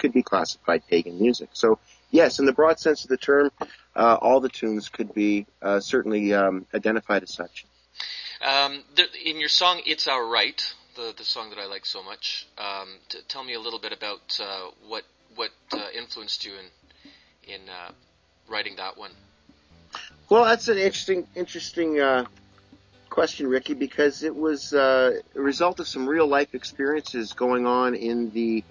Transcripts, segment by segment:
could be classified pagan music. So, yes, in the broad sense of the term, all the tunes could be certainly identified as such. In your song, It's Our Right, the song that I like so much, tell me a little bit about what influenced you in writing that one. Well, that's an interesting question, Ricky, because it was a result of some real-life experiences going on in the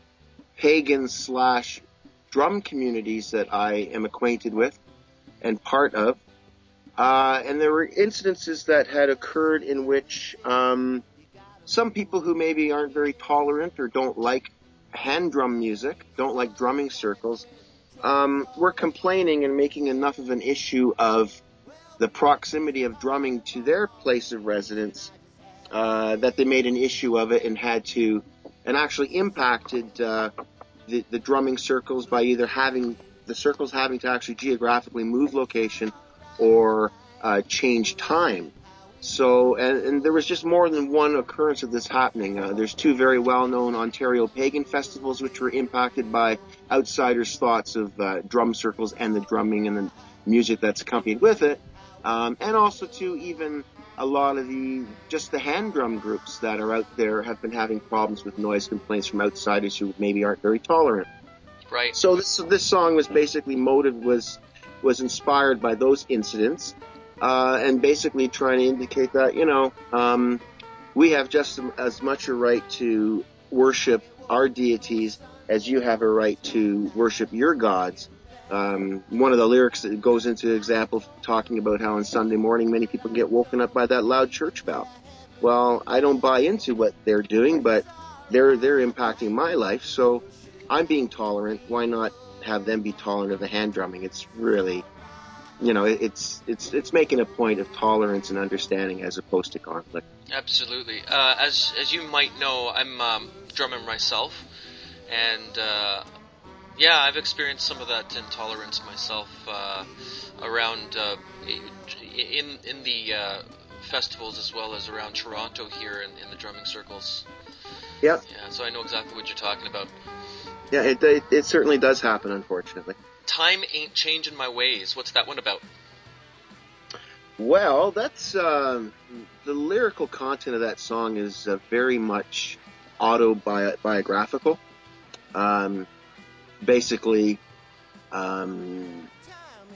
pagan/drum communities that I am acquainted with and part of. And there were incidences that had occurred in which some people who maybe aren't very tolerant or don't like hand drum music, don't like drumming circles, were complaining and making enough of an issue of the proximity of drumming to their place of residence that they made an issue of it and actually impacted the drumming circles by either having the circles having to actually geographically move location or change time. So, and there was just more than one occurrence of this happening. There's two very well-known Ontario pagan festivals which were impacted by outsiders' thoughts of drum circles and the drumming and the music that's accompanied with it. And also, too, even a lot of the hand drum groups that are out there have been having problems with noise complaints from outsiders who maybe aren't very tolerant. Right. So this song was basically was inspired by those incidents. And basically trying to indicate that, we have just as much a right to worship our deities as you have a right to worship your gods. One of the lyrics that goes into example talking about how on Sunday morning many people get woken up by that loud church bell. Well, I don't buy into what they're doing, but they're impacting my life, so I'm being tolerant. Why not have them be tolerant of the hand drumming? It's really... it's making a point of tolerance and understanding as opposed to conflict. Absolutely. As you might know, I'm drumming myself, and I've experienced some of that intolerance myself around in the festivals as well as around Toronto here in the drumming circles. Yep. Yeah. So I know exactly what you're talking about. Yeah, it certainly does happen, unfortunately. Time Ain't Changing My Ways. What's that one about? Well, that's the lyrical content of that song is very much autobiographical. Basically,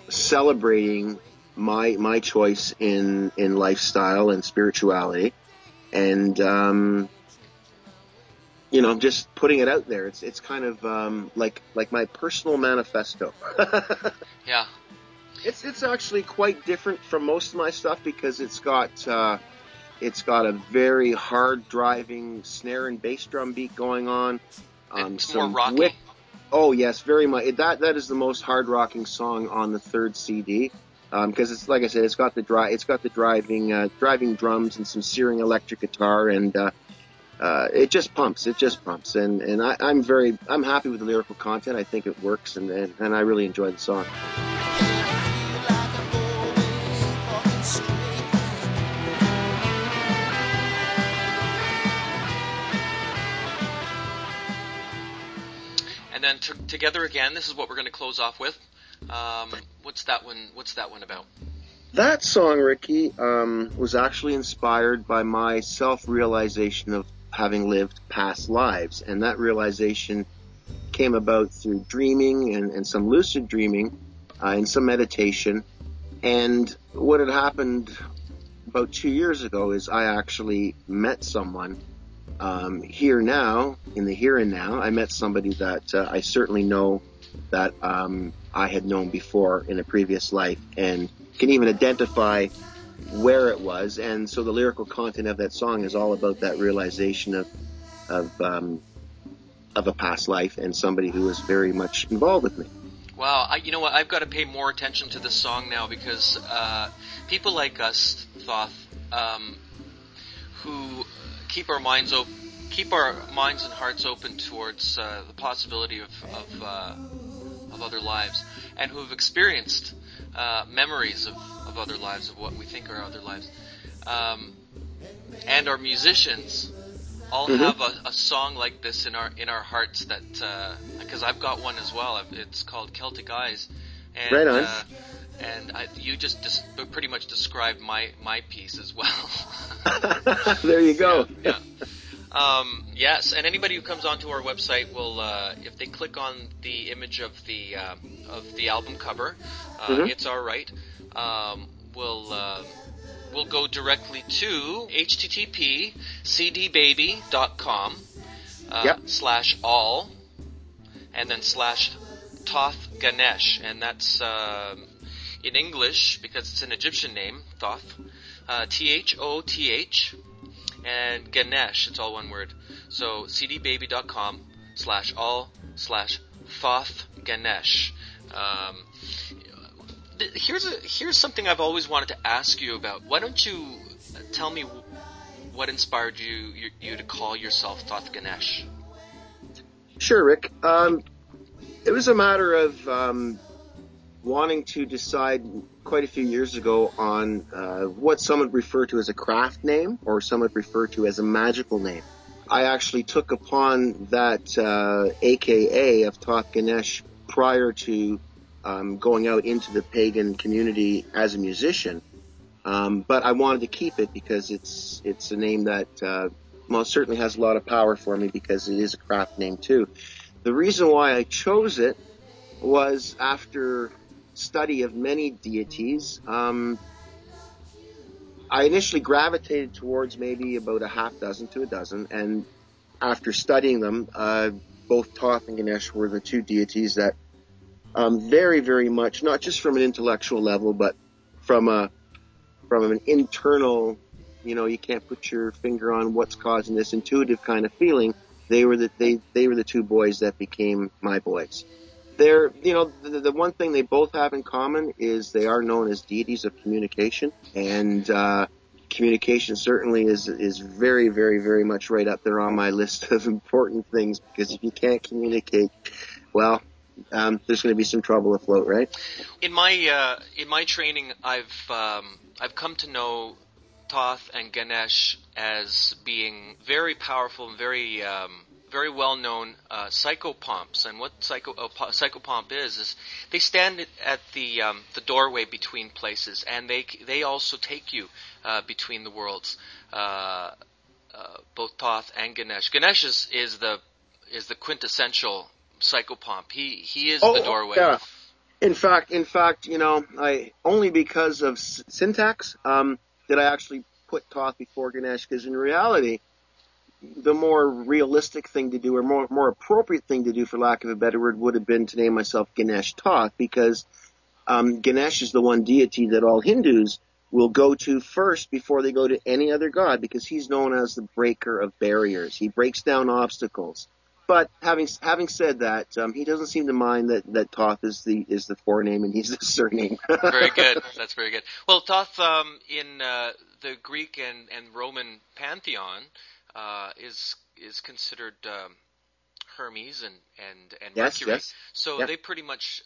celebrating my choice in lifestyle and spirituality, and just putting it out there. It's kind of like my personal manifesto. Yeah. It's actually quite different from most of my stuff because it's got a very hard driving snare and bass drum beat going on. It's more rocky. Oh yes, very much. That is the most hard rocking song on the third CD. Because it's like I said, it's got the driving drums and some searing electric guitar, and it just pumps. And I'm happy with the lyrical content. I think it works, and I really enjoy the song. And then Together Again. This is what we're going to close off with. What's that one about? That song, Ricky, was actually inspired by my self-realization of having lived past lives, and that realization came about through dreaming and some lucid dreaming and some meditation. And what had happened about 2 years ago is I actually met someone here now, in the here and now. I met somebody that I certainly know that I had known before in a previous life, and can even identify where it was. And so the lyrical content of that song is all about that realization of a past life and somebody who was very much involved with me. Wow, you know what? I've got to pay more attention to this song now because people like us, Thoth, who keep our minds and hearts open towards the possibility of other lives, and who have experienced memories of other lives, of what we think are other lives, and are musicians, all have a song like this in our hearts, that because I've got one as well. It's called Celtic Eyes, and right on. You just pretty much described my piece as well. There you go. Yeah. Yes, and anybody who comes onto our website will, if they click on the image of the album cover, It's Alright, we'll go directly to http://cdbaby.com /all, and then /Thoth Ganesh, and that's in English, because it's an Egyptian name, Thoth, Thoth, and Ganesh, it's all one word. So cdbaby.com /all/Thoth Ganesh. Here's something I've always wanted to ask you about. Why don't you tell me what inspired you to call yourself Thoth Ganesh? Sure, Rick. It was a matter of wanting to decide quite a few years ago on what some would refer to as a craft name, or some would refer to as a magical name. I actually took upon that AKA of Thoth Ganesh prior to going out into the pagan community as a musician, but I wanted to keep it because it's a name that most certainly has a lot of power for me, because it is a craft name too. The reason why I chose it was after study of many deities. I initially gravitated towards maybe about a half dozen to a dozen, and after studying them, both Thoth and Ganesh were the two deities that very, very much, not just from an intellectual level, but from an internal, you can't put your finger on what's causing this, intuitive kind of feeling. They were the two boys that became my boys. They're, the one thing they both have in common is they are known as deities of communication, and communication certainly is very, very, very much right up there on my list of important things, because if you can't communicate, well, there's going to be some trouble afloat, right? In my training, I've come to know Thoth and Ganesh as being very powerful and very well-known psychopomps. And what psychopomp is they stand at the doorway between places, and they also take you between the worlds. Both Thoth and Ganesh. Ganesh is the quintessential psychopomp. He is the doorway. Yeah. In fact, I only because of syntax did I actually put Thoth before Ganesh, because in reality, the more realistic thing to do, or more appropriate thing to do, for lack of a better word, would have been to name myself Ganesh Thoth, because Ganesh is the one deity that all Hindus will go to first before they go to any other god, because he's known as the breaker of barriers. He breaks down obstacles. But having said that, he doesn't seem to mind that Thoth is the forename and he's the surname. Very good. That's very good. Well, Thoth in the Greek and Roman pantheon is considered Hermes and Mercury. Yes. So they pretty much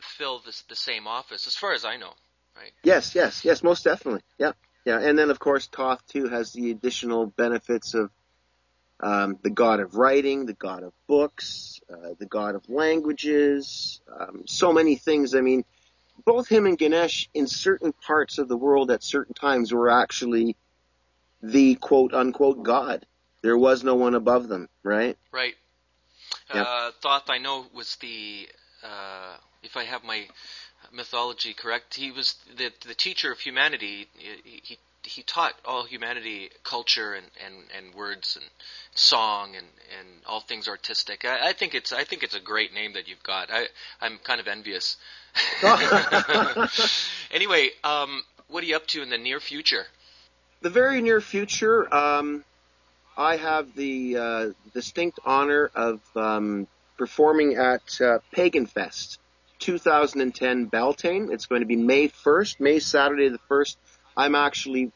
fill the same office, as far as I know, right? Yes, most definitely. Yeah. And then of course Thoth too has the additional benefits of the god of writing, the god of books, the god of languages, so many things. I mean, both him and Ganesh in certain parts of the world at certain times were actually the quote-unquote god. There was no one above them, right? Right. Thoth, I know, was the, if I have my mythology correct, he was the teacher of humanity. He taught all humanity culture and words and song and all things artistic. I think it's a great name that you've got. I'm kind of envious. Anyway, what are you up to in the near future? The very near future, I have the distinct honor of performing at Pagan Fest 2010 Beltane. It's going to be May 1st, Saturday the 1st. I'm actually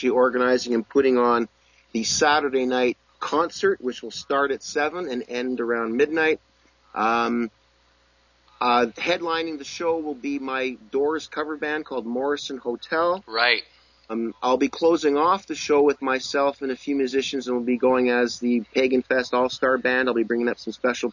organizing and putting on the Saturday night concert, which will start at 7 and end around midnight. Headlining the show will be my Doors cover band called Morrison Hotel. Right. I'll be closing off the show with myself and a few musicians, and we'll be going as the Pagan Fest All-Star Band. I'll be bringing up some special